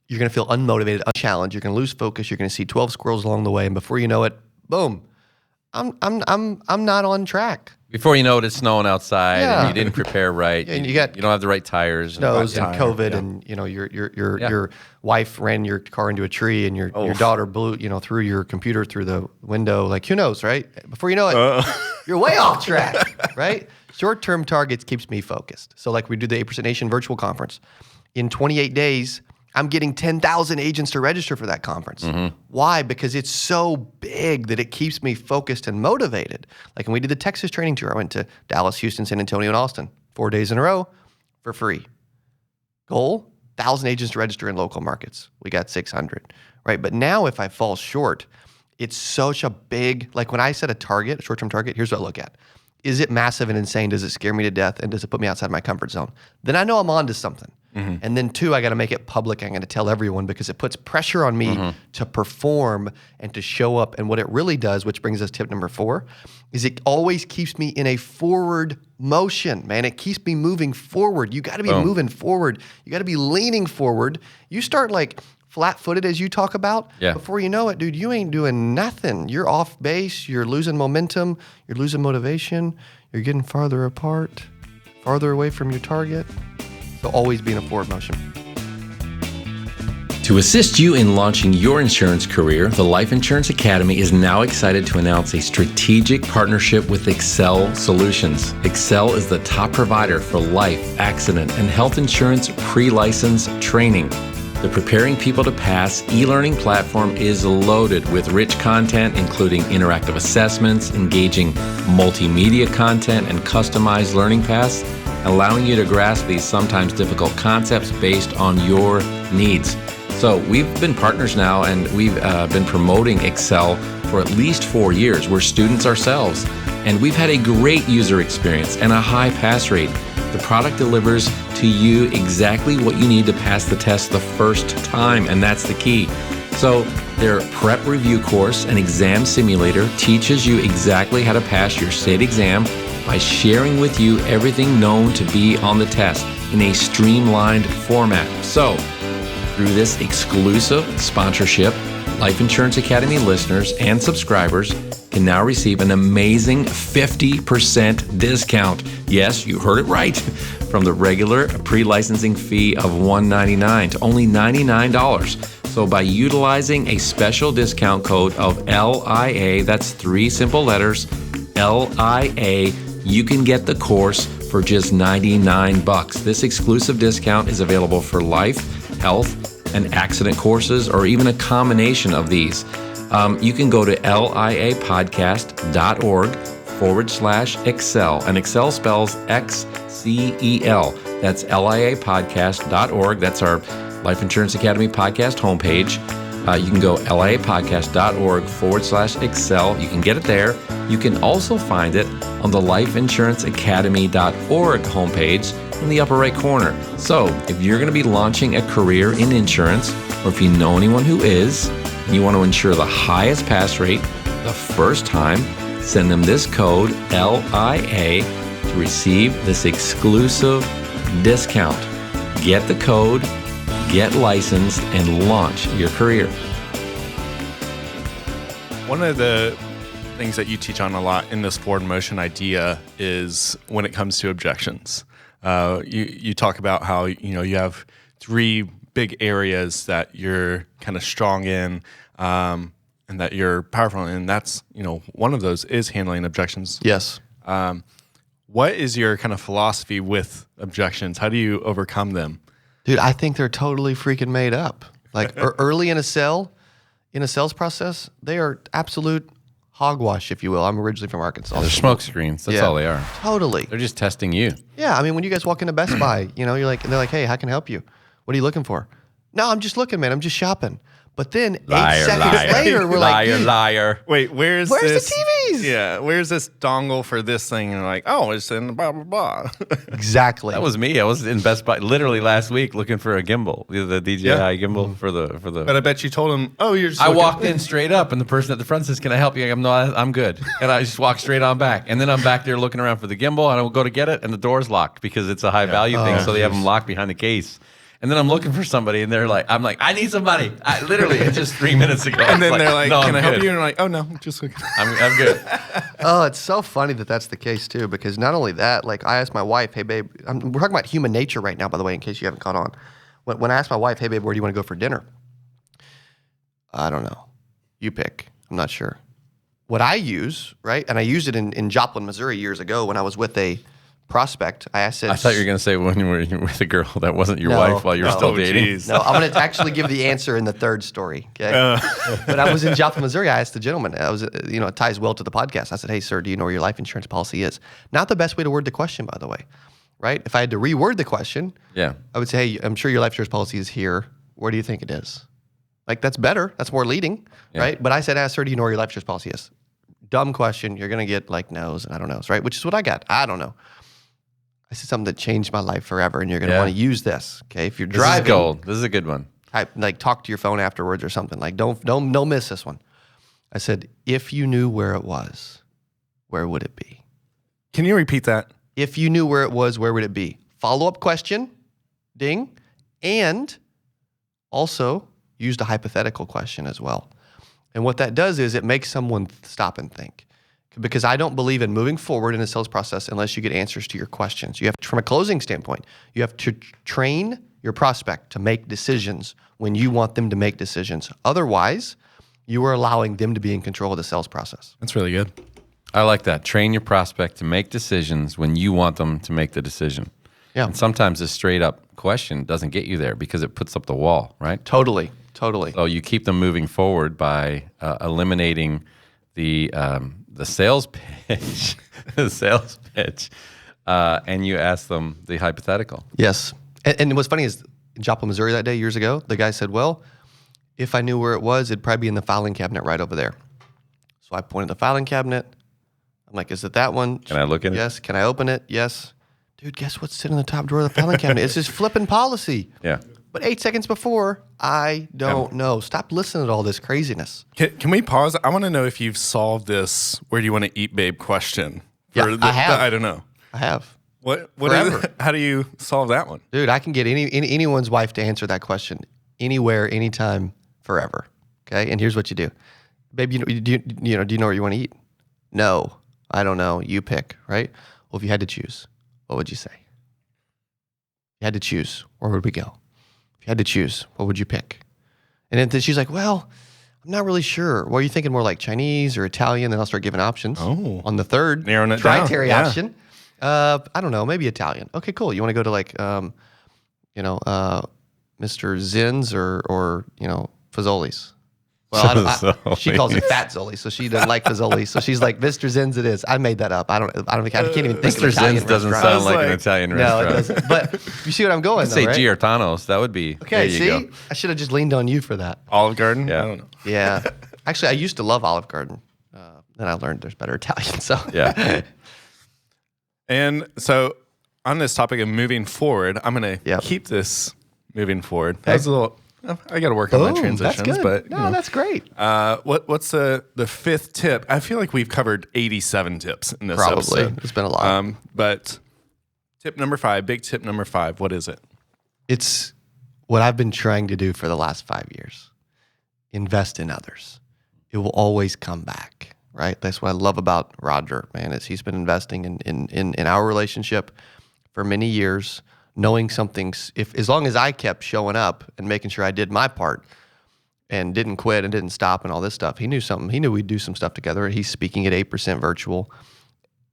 B: You're going to feel unmotivated, unchallenged. You're going to lose focus. You're going to see 12 squirrels along the way, and before you know it, boom, I'm not on track.
C: Before you know it, it's snowing outside, and you didn't prepare right.
B: And you don't
C: have the right tires.
B: Snows and COVID, and your wife ran your car into a tree, and your daughter blew through your computer through the window. Like, who knows, right? Before you know it, you're way off track, right? Short-term targets keeps me focused. So like we do the 8% Nation virtual conference. In 28 days, I'm getting 10,000 agents to register for that conference. Mm-hmm. Why? Because it's so big that it keeps me focused and motivated. Like when we did the Texas training tour, I went to Dallas, Houston, San Antonio, and Austin 4 days in a row for free. Goal, 1,000 agents to register in local markets. We got 600, right? But now if I fall short, it's such a big, like when I set a target, a short-term target, here's what I look at. Is it massive and insane? Does it scare me to death? And does it put me outside my comfort zone? Then I know I'm on to something. Mm-hmm. And then 2, I got to make it public. I'm going to tell everyone because it puts pressure on me to perform and to show up. And what it really does, which brings us to tip number 4, is it always keeps me in a forward motion, man. It keeps me moving forward. You got to be moving forward. You got to be leaning forward. You start like flat-footed as you talk about. Yeah. Before you know it, dude, you ain't doing nothing. You're off base. You're losing momentum. You're losing motivation. You're getting farther apart, farther away from your target. So always be in a forward motion.
D: To assist you in launching your insurance career, the Life Insurance Academy is now excited to announce a strategic partnership with Excel Solutions. Excel is the top provider for life, accident, and health insurance pre-license training. The Preparing People to Pass e-learning platform is loaded with rich content, including interactive assessments, engaging multimedia content, and customized learning paths, allowing you to grasp these sometimes difficult concepts based on your needs. So we've been partners now, and we've been promoting Excel for at least 4 years. We're students ourselves, and we've had a great user experience and a high pass rate. The product delivers to you exactly what you need to pass the test the first time, and that's the key. So their prep review course and exam simulator teaches you exactly how to pass your state exam by sharing with you everything known to be on the test in a streamlined format. So through this exclusive sponsorship, Life Insurance Academy listeners and subscribers can now receive an amazing 50% discount. Yes, you heard it right. From the regular pre-licensing fee of $199 to only $99. So by utilizing a special discount code of LIA, that's 3 simple letters, LIA, you can get the course for just $99. This exclusive discount is available for life, health, and accident courses, or even a combination of these. You can go to liapodcast.org/Excel, and Excel spells XCEL. That's liapodcast.org. That's our Life Insurance Academy podcast homepage. You can go liapodcast.org/Excel. You can get it there. You can also find it on the lifeinsuranceacademy.org homepage in the upper right corner. So if you're going to be launching a career in insurance, or if you know anyone who is, and you want to ensure the highest pass rate the first time, send them this code LIA to receive this exclusive discount. Get the code, get licensed, and launch your career.
A: One of the things that you teach on a lot in this forward motion idea is when it comes to objections. You talk about how you have 3 big areas that you're kind of strong in, and that you're powerful in. And that's one of those is handling objections.
B: Yes.
A: What is your kind of philosophy with objections? How do you overcome them?
B: Dude, I think they're totally freaking made up. Like early in a sales process, they are absolute hogwash, if you will. I'm originally from Arkansas.
C: They're smoke screens. That's all they are.
B: Totally.
C: They're just testing you.
B: Yeah, I mean, when you guys walk into Best Buy, you're like, they're like, hey, how can I help you? What are you looking for? No, I'm just looking, man. I'm just shopping. But then 8 seconds later, we're like,
C: liar.
A: Wait, where's
B: the
A: this?
B: TVs?
A: Yeah, where's this dongle for this thing? And like, oh, it's in blah, blah, blah.
B: Exactly.
C: That was me. I was in Best Buy literally last week looking for a gimbal, the DJI gimbal for the.
A: But I bet you told him, oh, you're just
C: I walked in straight up, and the person at the front says, can I help you? I'm good. And I just walked straight on back. And then I'm back there looking around for the gimbal, and I will go to get it, and the door's locked because it's a high value thing, so they have them locked behind the case. And then I'm looking for somebody, and I'm like, I need somebody. Literally, it's just 3 minutes ago.
A: And then they're like,
C: no,
A: can I help
C: good.
A: you? And I'm like, oh, no, just looking.
C: I'm good.
B: Oh, it's so funny that that's the case, too, because not only that, like I asked my wife, hey, babe, we're talking about human nature right now, by the way, in case you haven't caught on. When I asked my wife, hey, babe, where do you want to go for dinner? I don't know. You pick. I'm not sure. What I use, right, and I used it in Joplin, Missouri years ago when I was with a prospect. I thought
C: you were going to say when you were with a girl that wasn't your wife while you were still dating.
A: Geez.
B: No, I'm going to actually give the answer in the third story. Okay. But I was in Joplin, Missouri. I asked the gentleman. It ties well to the podcast. I said, "Hey, sir, do you know where your life insurance policy is?" Not the best way to word the question, by the way. Right? If I had to reword the question, I would say, "Hey, I'm sure your life insurance policy is here. Where do you think it is?" Like that's better. That's more leading, right? But I said, "Sir, do you know where your life insurance policy is?" Dumb question. You're going to get like no's and I don't know, right? Which is what I got. I don't know. I said something that changed my life forever, and you're going to want to use this. Okay, if you're driving,
C: this is gold. This is a good one.
B: Talk to your phone afterwards or something. Like don't miss this one. I said, if you knew where it was, where would it be?
A: Can you repeat that?
B: If you knew where it was, where would it be? Follow-up question, ding, and also used a hypothetical question as well. And what that does is it makes someone stop and think. Because I don't believe in moving forward in a sales process unless you get answers to your questions. You have, from a closing standpoint, you have to train your prospect to make decisions when you want them to make decisions. Otherwise, you are allowing them to be in control of the sales process.
A: That's really good.
C: I like that. Train your prospect to make decisions when you want them to make the decision.
B: Yeah.
C: And sometimes a straight up question doesn't get you there because it puts up the wall, right?
B: Totally.
C: So you keep them moving forward by eliminating the sales pitch, and you ask them the hypothetical.
B: Yes. And what's funny is in Joplin, Missouri that day years ago, the guy said, well, if I knew where it was, it'd probably be in the filing cabinet right over there. So I pointed the filing cabinet. I'm like, is it that one?
C: Can I look in it?
B: Yes. Can I open it? Yes. Dude, guess what's sitting in the top drawer of the filing cabinet? It's just flipping policy.
C: Yeah.
B: But 8 seconds before, I don't know. Stop listening to all this craziness.
A: Can we pause? I want to know if you've solved this "where do you want to eat, babe?" question.
B: Yeah, I have.
A: I don't know.
B: I have.
A: What is it? How do you solve that one?
B: Dude, I can get anyone's wife to answer that question anywhere, anytime, forever. Okay? And here's what you do. Babe, do you know where you want to eat? No, I don't know. You pick, right? Well, if you had to choose, what would you say? If you had to choose, where would we go? If you had to choose, what would you pick? And then she's like, well, I'm not really sure. Well, are you thinking more like Chinese or Italian? Then I'll start giving options.
A: Oh.
B: On the third
A: Narrowing it down.
B: dietary option. I don't know, maybe Italian. Okay, cool. You want to go to like, Mr. Zin's or Fazoli's? Well, she calls it Fatzoli, so she doesn't like Fazoli. So she's like, Mr. Zin's it is. I made that up. I can't even think of
C: Mr.
B: Italian
C: Zin's doesn't
B: restaurant.
C: sound like an Italian
B: No,
C: restaurant.
B: it doesn't. But you see what I'm going, though,
C: Say
B: right?
C: Giordano's. That would be.
B: Okay,
C: there you
B: see?
C: go.
B: I should have just leaned on you for that.
A: Olive Garden?
C: Yeah.
A: I don't know.
B: Yeah. Actually, I used to love Olive Garden. Then I learned there's better Italian. So
C: Yeah.
A: And so on this topic of moving forward, I'm going to keep this moving forward. That's a little. I got to work on my transitions,
B: that's good.
A: but
B: That's great.
A: what's the fifth tip? I feel like we've covered 87 tips in this
B: Probably.
A: episode.
B: It's been a lot.
A: But tip number 5, big tip number 5, what is it?
B: It's what I've been trying to do for the last 5 years. Invest in others. It will always come back, right? That's what I love about Roger, man, is he's been investing in our relationship for many years, knowing as long as I kept showing up and making sure I did my part and didn't quit and didn't stop and all this stuff, he knew something. He knew we'd do some stuff together. He's speaking at 8% Virtual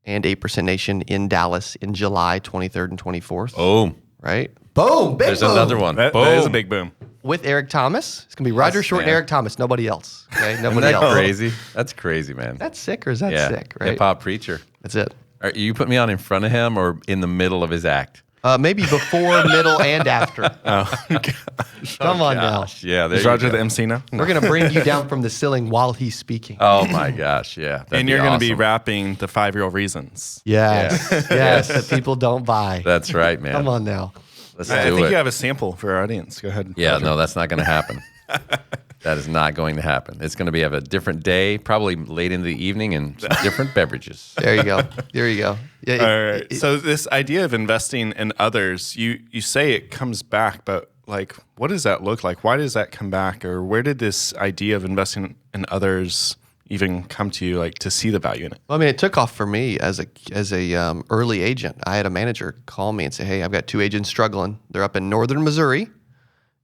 B: and 8% Nation in Dallas in July 23rd and 24th.
C: Boom.
B: Right? Boom. Big
C: There's
B: boom.
C: another one.
A: That
C: Boom.
A: is a big boom.
B: With Eric Thomas. It's going to be Roger Short and
C: man.
B: Eric Thomas. Nobody else. Okay?
C: Isn't
B: Nobody
C: that
B: else.
C: crazy? That's crazy, man.
B: That's sick or is that sick, right?
C: Hip hop preacher.
B: That's it.
C: Are you put me on in front of him or in the middle of his act?
B: Maybe before, middle, and after. Come on now.
C: Yeah, there
A: Is
C: you
A: Roger
C: go.
A: the MC now?
B: We're going to bring you down from the ceiling while he's speaking.
C: Oh my gosh, yeah.
A: And you're
C: going to
A: be rapping the 5-year-old reasons.
B: Yes. Yes, that people don't buy.
C: That's right, man.
B: Come on now.
C: Let's
A: I
C: do
A: think
C: it.
A: you have a sample for our audience. Go ahead.
C: Yeah,
A: Roger.
C: no, that's not going to happen. That is not going to happen. It's going to be of a different day, probably late in the evening, and some different beverages.
B: There you go. There you go. Yeah,
A: All right. So this idea of investing in others, you say it comes back, but like, what does that look like? Why does that come back? Or where did this idea of investing in others even come to you, like to see the value in it?
B: Well, I mean, it took off for me as a early agent. I had a manager call me and say, "Hey, I've got 2 agents struggling. They're up in northern Missouri,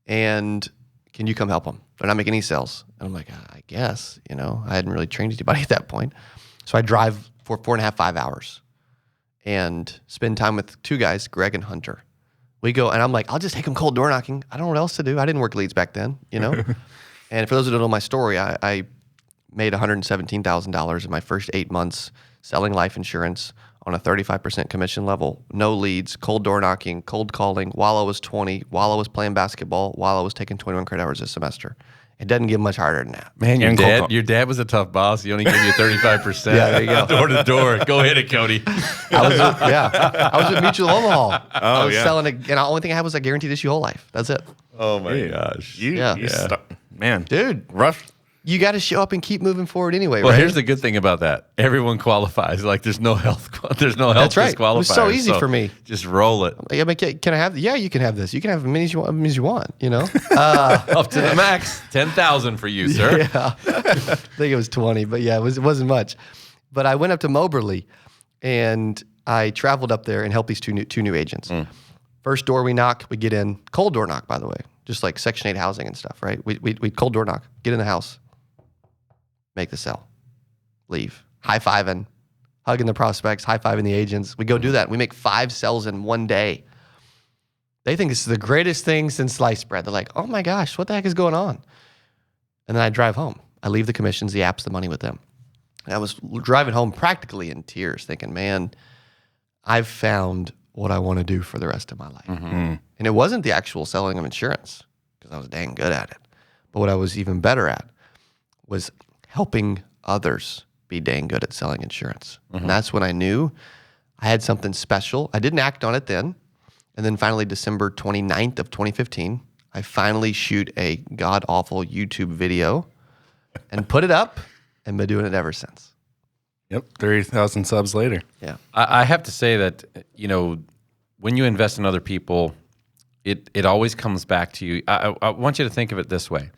B: and can you come help them? They're not making any sales." And I'm like, I guess, I hadn't really trained anybody at that point. So I drive for 4.5, 5 hours and spend time with 2 guys, Greg and Hunter. We go, and I'm like, I'll just take them cold door knocking. I don't know what else to do. I didn't work leads back then, And for those who don't know my story, I made $117,000 in my first 8 months selling life insurance on a 35% commission level, no leads, cold door knocking, cold calling, while I was 20, while I was playing basketball, while I was taking 21 credit hours a semester. It doesn't get much harder than that.
C: Man,
A: And cold call.
C: your dad was a tough boss. He only gave you 35%.
B: Yeah, there you go.
C: Door to door. Go hit it, Cody.
B: I was with Mutual Omaha. I was
A: yeah.
B: selling and the only thing I had was I guaranteed this your whole life. That's it.
C: Oh my
A: Dude,
C: gosh.
A: Man,
B: Dude.
A: rough.
B: You got to show up and keep moving forward anyway,
C: Well,
B: right?
C: here's the good thing about that. Everyone qualifies. Like there's no health. There's no health
B: That's right. It
C: disqualifiers.
B: was so easy for me.
C: Just roll it
B: I mean, can I have? Yeah, you can have this. You can have as many as you want.
C: up to the max. 10,000 for you, sir.
B: Yeah, I think it was 20, but yeah, it wasn't much. But I went up to Moberly, and I traveled up there and helped these two new agents. First door we knock, we get in. Cold door knock, by the way. Just like Section 8 housing and stuff, right? We cold door knock, get in the house, make the sell, leave. High-fiving, hugging the prospects, high-fiving the agents. We go do that. We make 5 sells in one day. They think this is the greatest thing since sliced bread. They're like, oh my gosh, what the heck is going on? And then I drive home. I leave the commissions, the apps, the money with them. And I was driving home practically in tears thinking, man, I've found what I want to do for the rest of my life. And it wasn't the actual selling of insurance because I was dang good at it. But what I was even better at was helping others be dang good at selling insurance. And that's when I knew I had something special. I didn't act on it then. And then finally, December 29th of 2015, I finally shoot a god-awful YouTube video and put it up and been doing it ever since.
A: Yep, 30,000 subs later.
B: Yeah.
C: I have to say that, when you invest in other people, it always comes back to you. I want you to think of it this way.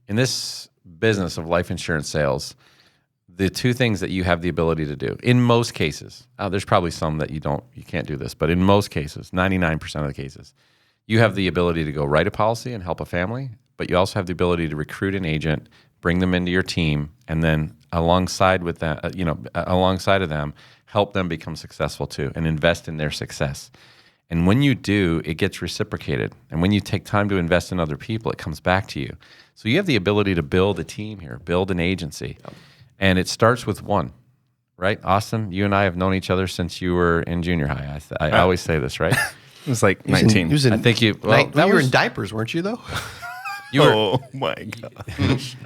C: In this business of life insurance sales, the 2 things that you have the ability to do, in most cases, there's probably some that you can't do this, but in most cases, 99% of the cases, you have the ability to go write a policy and help a family, but you also have the ability to recruit an agent, bring them into your team, and then alongside with that, alongside of them, help them become successful too, and invest in their success. And when you do, it gets reciprocated. And when you take time to invest in other people, it comes back to you. So you have the ability to build a team here, build an agency. Yep. And it starts with one, right? Austin, you and I have known each other since you were in junior high. I always say this, right?
A: It was like 19.
B: I
C: think you. Well,
B: you were in diapers, weren't you, though?
C: You were,
A: oh my God.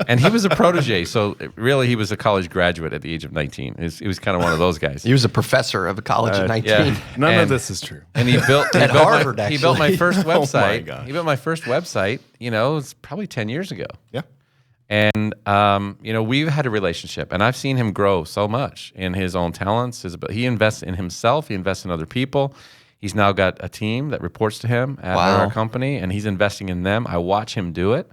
C: And he was a protege, so really he was a college graduate at the age of 19. He was kind of one of those guys.
B: He was a professor of a college at 19.
C: Yeah.
A: None of this is true.
C: And he built
B: Harvard,
C: he built my first website.
A: Oh my gosh.
C: He built my first website, it's probably 10 years ago.
A: Yeah.
C: And we've had a relationship, and I've seen him grow so much in his own talents. He invests in himself. He invests in other people. He's now got a team that reports to him at our company, and he's investing in them. I watch him do it,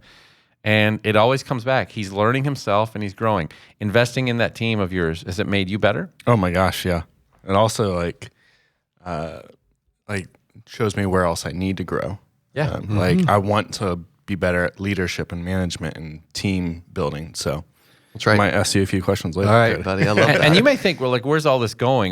C: and it always comes back. He's learning himself, and he's growing. Investing in that team of yours, has it made you better?
A: Oh my gosh, yeah. And also shows me where else I need to grow.
C: Yeah.
A: I want to be better at leadership and management and team building. So
B: that's right.
A: I might ask you a few questions later.
B: All right, buddy. I love that.
C: And you may think, well, where's all this going?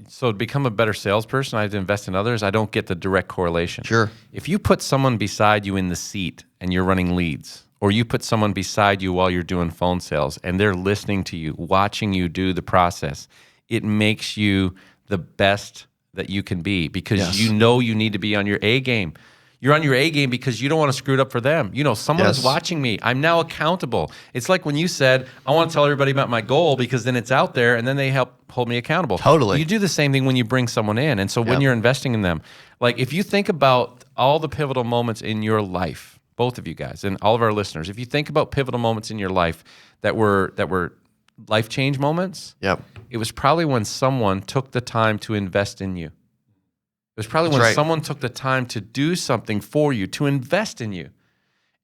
C: So to become a better salesperson, I have to invest in others. I don't get the direct correlation.
B: Sure.
C: If you put someone beside you in the seat and you're running leads, or you put someone beside you while you're doing phone sales and they're listening to you, watching you do the process, it makes you the best that you can be because you need to be on your A game. You're on your A game because you don't want to screw it up for them. Someone is watching me. I'm now accountable. It's like when you said, I want to tell everybody about my goal because then it's out there and then they help hold me accountable.
B: Totally.
C: You do the same thing when you bring someone in. And so when you're investing in them, if you think about all the pivotal moments in your life, both of you guys and all of our listeners, if you think about pivotal moments in your life that were life change moments, it was probably when someone took the time to invest in you. It was probably when someone took the time to do something for you, to invest in you.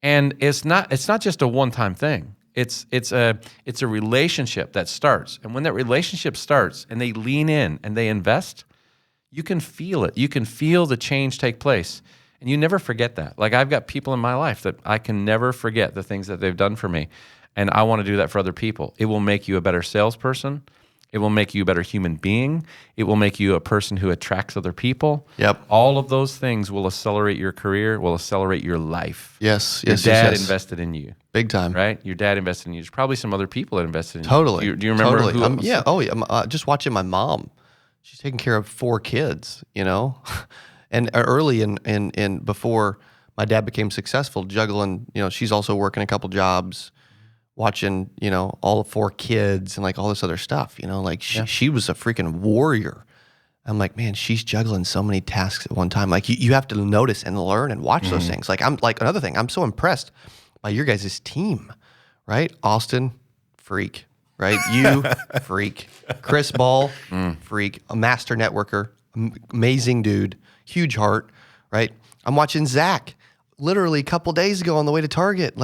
C: And it's not just a one-time thing. It's a relationship that starts. And when that relationship starts and they lean in and they invest, you can feel it. You can feel the change take place. And you never forget that. I've got people in my life that I can never forget the things that they've done for me. And I want to do that for other people. It will make you a better salesperson. It will make you a better human being. It will make you a person who attracts other people.
B: Yep.
C: All of those things will accelerate your career, will accelerate your life.
B: Yes.
C: Your dad invested in you.
B: Big time.
C: Right? Your dad invested in you. There's probably some other people that invested in you.
B: Totally.
C: Do you remember who?
B: Yeah. Oh, yeah. Just watching my mom. She's taking care of 4 kids, and early in before my dad became successful, juggling, she's also working a couple jobs, watching, all 4 kids and all this other stuff, she was a freaking warrior. I'm like, man, she's juggling so many tasks at one time. You have to notice and learn and watch those things. Another thing, I'm so impressed by your guys' team, right? Austin, freak, right? You, freak. Chris Ball, freak. A master networker, amazing dude, huge heart, right? I'm watching Zach literally a couple days ago on the way to Target,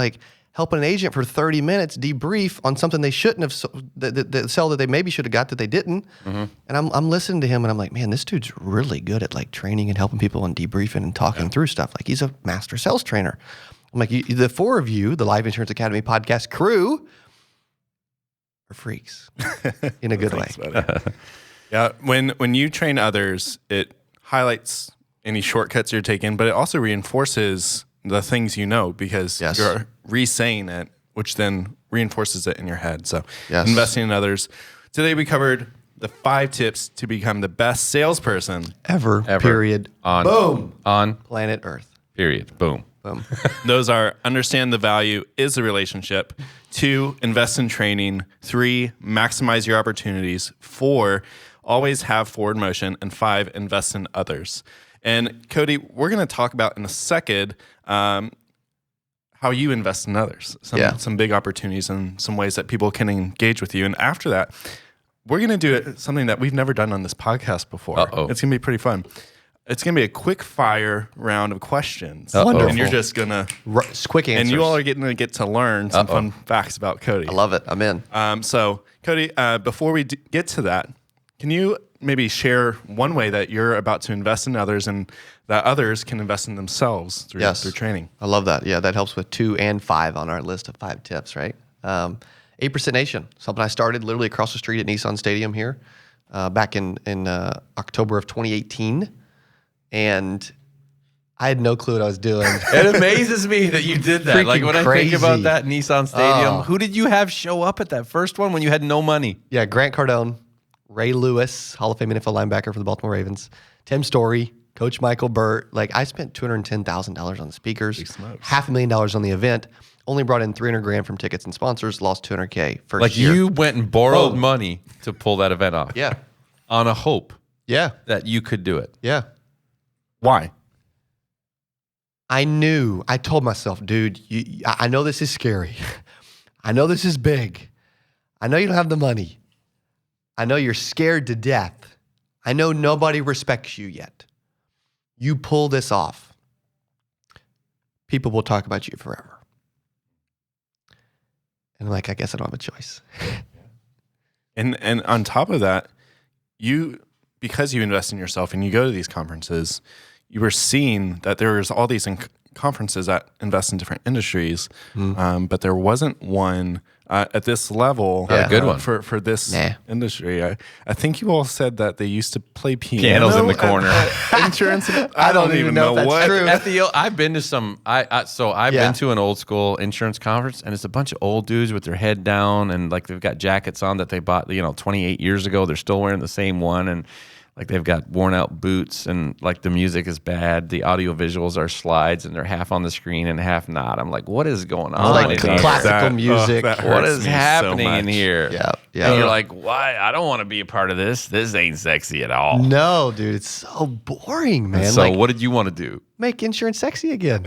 B: helping an agent for 30 minutes debrief on something they shouldn't have, the sell that they maybe should have got that they didn't. And I'm listening to him and I'm like, man, this dude's really good at like training and helping people and debriefing and talking through stuff. Like he's a master sales trainer. I'm like, the four of you, the Life Insurance Academy podcast crew, are freaks in a good way.
A: Yeah, when you train others, it highlights any shortcuts you're taking, but it also reinforces the things you know because you're re-saying it, which then reinforces it in your head. So investing in others. Today we covered the 5 tips to become the best salesperson
B: Ever. Period.
C: On
B: Planet Earth.
C: period. Boom.
A: Those are understand the value is a relationship. 2, invest in training. 3, maximize your opportunities. 4, always have forward motion. And 5, invest in others. And Cody, we're going to talk about in a second how you invest in others. Some big opportunities and some ways that people can engage with you. And after that, we're going to do something that we've never done on this podcast before. It's going to be pretty fun. It's going to be a quick fire round of questions.
B: Wonderful.
A: And you're just going to...
B: Quick answers.
A: And you all are going to get to learn some fun facts about Cody.
B: I love it. I'm in.
A: So, Cody, before we get to that, can you maybe share one way that you're about to invest in others and that others can invest in themselves through training?
B: I love that. Yeah, that helps with 2 and 5 on our list of 5 tips, right? 8% Nation, something I started literally across the street at Nissan Stadium here back in October of 2018. And I had no clue what I was doing.
C: It amazes me that you did that. Like when I think about that Nissan Stadium,
B: Oh.
C: who did you have show up at that first one when you had no money?
B: Yeah, Grant Cardone, Ray Lewis, Hall of Fame NFL linebacker for the Baltimore Ravens, Tim Story, Coach Michael Burt. Like I spent $210,000 on the speakers, $500,000 on the event, only brought in $300,000 from tickets and sponsors, lost $200K first
C: Like
B: year.
C: you went and borrowed money to pull that event off.
B: Yeah.
C: On a hope
B: Yeah.
C: that you could do it.
B: Yeah.
A: Why?
B: I told myself, dude, I know this is scary. I know this is big. I know you don't have the money. I know you're scared to death. I know nobody respects you yet. You pull this off, people will talk about you forever. And I'm like, I guess I don't have a choice.
A: And on top of that, because you invest in yourself and you go to these conferences, you were seeing that there's all these conferences that invest in different industries, but there wasn't one at this level.
C: A good one
A: for this industry. I think you all said that they used to play
C: Pianos in the corner.
A: Insurance. I don't even know
B: if that's
A: what.
B: true.
C: I've been to some. I've been to an old school insurance conference, and it's a bunch of old dudes with their head down, and like they've got jackets on that they bought 28 years ago. They're still wearing the same one, and like they've got worn out boots, and like the music is bad. The audio visuals are slides, and they're half on the screen and half not. I'm like, what is going on?
B: Like
C: in here?
B: classical music.
C: What is happening in here?
B: Yeah.
C: And you're like, why? I don't want to be a part of this. This ain't sexy at all.
B: No, dude, it's so boring, man.
C: So what did you want to do?
B: Make insurance sexy again.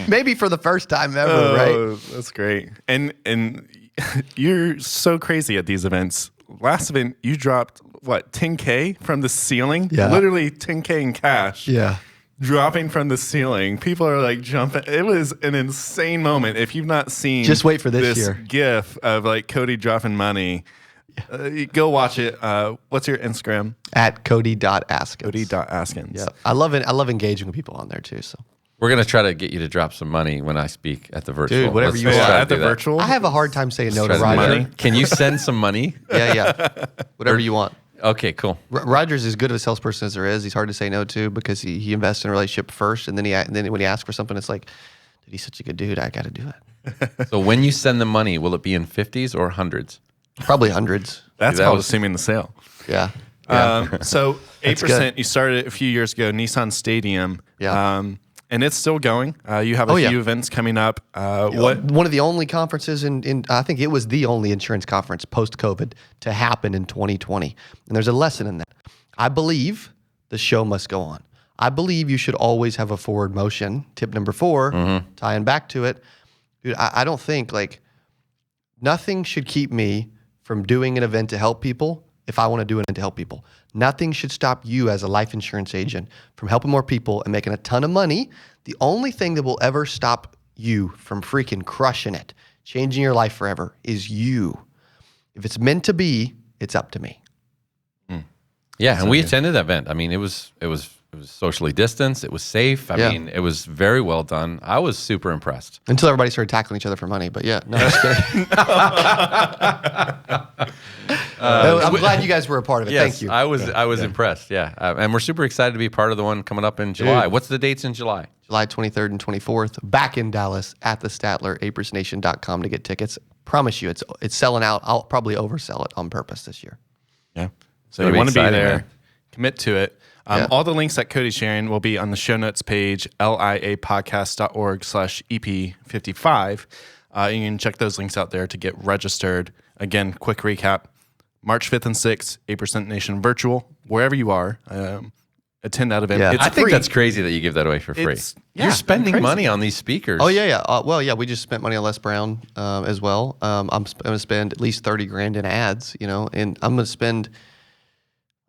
B: Maybe for the first time ever, right?
A: That's great. And you're so crazy at these events. Last event, you dropped, what, $10K from the ceiling?
B: Yeah.
A: Literally $10K in cash.
B: Yeah.
A: Dropping from the ceiling. People are like jumping. It was an insane moment. If you've not seen
B: Just wait for this year.
A: GIF of like Cody dropping money, go watch it. What's your Instagram?
B: At Cody.Askins.
A: Cody.Askins.
B: Yeah. I love engaging with people on there too. So
C: We're going to try to get you to drop some money when I speak at the virtual.
B: Dude, whatever you
C: let's
B: want.
C: try to
A: At the
C: do that.
A: virtual?
B: I have a hard time saying no to
C: Try to do
B: Roger.
C: that. Can you send some money?
B: Yeah. Whatever you want.
C: Okay, cool.
B: Roger's as good of a salesperson as there is. He's hard to say no to because he invests in a relationship first, and then when he asks for something, it's like, dude, he's such a good dude. I got to do it.
C: So when you send the money, will it be in 50s or hundreds?
B: Probably hundreds.
A: That's
C: that
A: called
C: was-
A: assuming the sale.
B: Yeah.
A: So 8%,
B: good.
A: you started a few years ago, Nissan Stadium.
B: Yeah.
A: And it's still going. You have a few events coming up.
B: One of the only conferences in I think it was the only insurance conference post-COVID to happen in 2020. And there's a lesson in that. I believe the show must go on. I believe you should always have a forward motion. Tip number 4, tying back to it. Dude, I don't think nothing should keep me from doing an event to help people if I want to do an event to help people. Nothing should stop you as a life insurance agent from helping more people and making a ton of money. The only thing that will ever stop you from freaking crushing it, changing your life forever, is you. If it's meant to be, it's up to me.
C: Yeah, and we attended that event. I mean, it was socially distanced. It was safe. I mean, it was very well done. I was super impressed.
B: Until everybody started tackling each other for money. But yeah, no, just kidding. I'm glad you guys were a part of it.
C: Yes,
B: Thank you.
C: I was impressed. Yeah, and we're super excited to be part of the one coming up in July. What's the dates in July?
B: July 23rd and 24th, back in Dallas at the Statler, aprisnation.com to get tickets. Promise you, it's selling out. I'll probably oversell it on purpose this year.
A: Yeah. So you want to be there, commit to it. All the links that Cody's sharing will be on the show notes page, liapodcast.org/EP55. You can check those links out there to get registered. Again, quick recap. March 5th and 6th, 8% Nation Virtual, wherever you are. Attend that event.
B: Yeah.
C: I think that's crazy that you give that away for free. You're spending money on these speakers.
B: Oh, yeah. We just spent money on Les Brown as well. I'm going to spend at least $30,000 in ads, and I'm going to spend...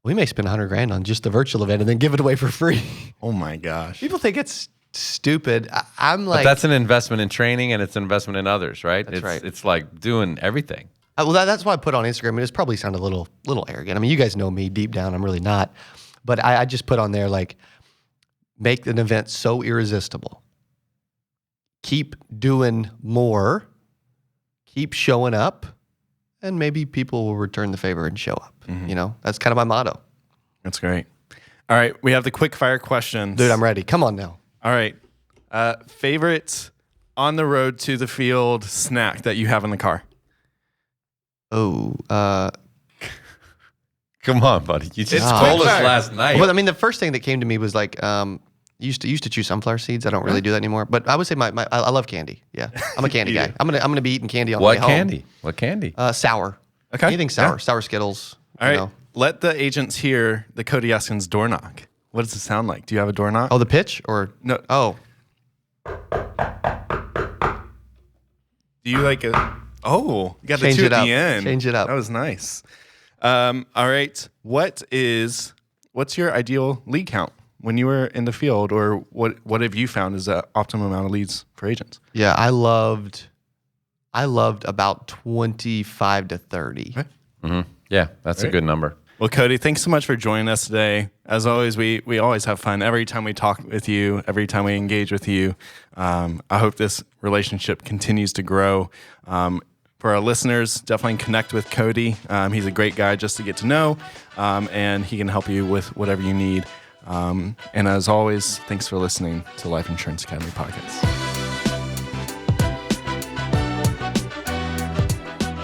B: We may spend $100,000 on just the virtual event and then give it away for free.
A: Oh my gosh.
B: People think it's stupid. I'm like...
C: But that's an investment in training and it's an investment in others, right?
B: That's right.
C: It's like doing everything.
B: Well, that's why I put on Instagram. I mean, it's probably sounded a little arrogant. I mean, you guys know me deep down. I'm really not. But I just put on there, like, make an event so irresistible. Keep doing more. Keep showing up. And maybe people will return the favor and show up. That's kind of my motto.
A: That's great. All right, we have the quick fire questions.
B: Dude, I'm ready. Come on now.
A: All right. Favorite on the road to the field snack that you have in the car?
B: Oh,
C: come on, buddy. You just told us last night.
B: Well, I mean, the first thing that came to me was like, used to chew sunflower seeds. I don't really do that anymore. But I would say I love candy. Yeah, I'm a candy guy. I'm gonna be eating candy on the way home.
C: What candy?
B: Sour.
A: Okay.
B: Anything sour. Sour Skittles.
A: All right. Let the agents hear the Cody Askins door knock. What does it sound like? Do you have a door knock?
B: Oh, the pitch or
A: no?
B: Oh.
A: Do you like it? Oh, you got
B: Change
A: the two
B: it
A: at
B: up.
A: the end.
B: Change it up.
A: That was nice. All right. What's your ideal lead count when you were in the field, or what have you found is the optimum amount of leads for agents?
B: Yeah, I loved about 25 to 30.
A: Okay.
C: Mm-hmm. Yeah, that's a good number.
A: Well, Cody, thanks so much for joining us today. As always, we always have fun every time we talk with you, every time we engage with you. I hope this relationship continues to grow. For our listeners, definitely connect with Cody. He's a great guy just to get to know, and he can help you with whatever you need. And as always, thanks for listening to Life Insurance Academy Podcast.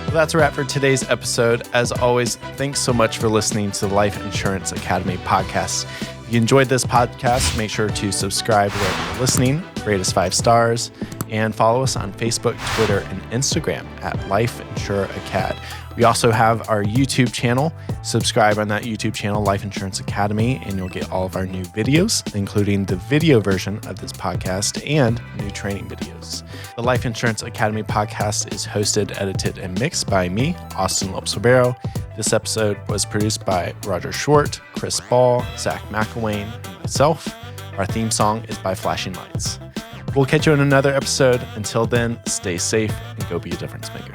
A: Well, that's a wrap for today's episode. As always, thanks so much for listening to the Life Insurance Academy podcast. If you enjoyed this podcast, make sure to subscribe wherever you're listening, rate us 5 stars, and follow us on Facebook, Twitter, and Instagram at Life Insure Acad. We also have our YouTube channel. Subscribe on that YouTube channel, Life Insurance Academy, and you'll get all of our new videos, including the video version of this podcast and new training videos. The Life Insurance Academy podcast is hosted, edited, and mixed by me, Austin Lopes-Ribeiro. This episode was produced by Roger Short, Chris Ball, Zach McElwain, and myself. Our theme song is by Flashing Lights. We'll catch you in another episode. Until then, stay safe and go be a difference maker.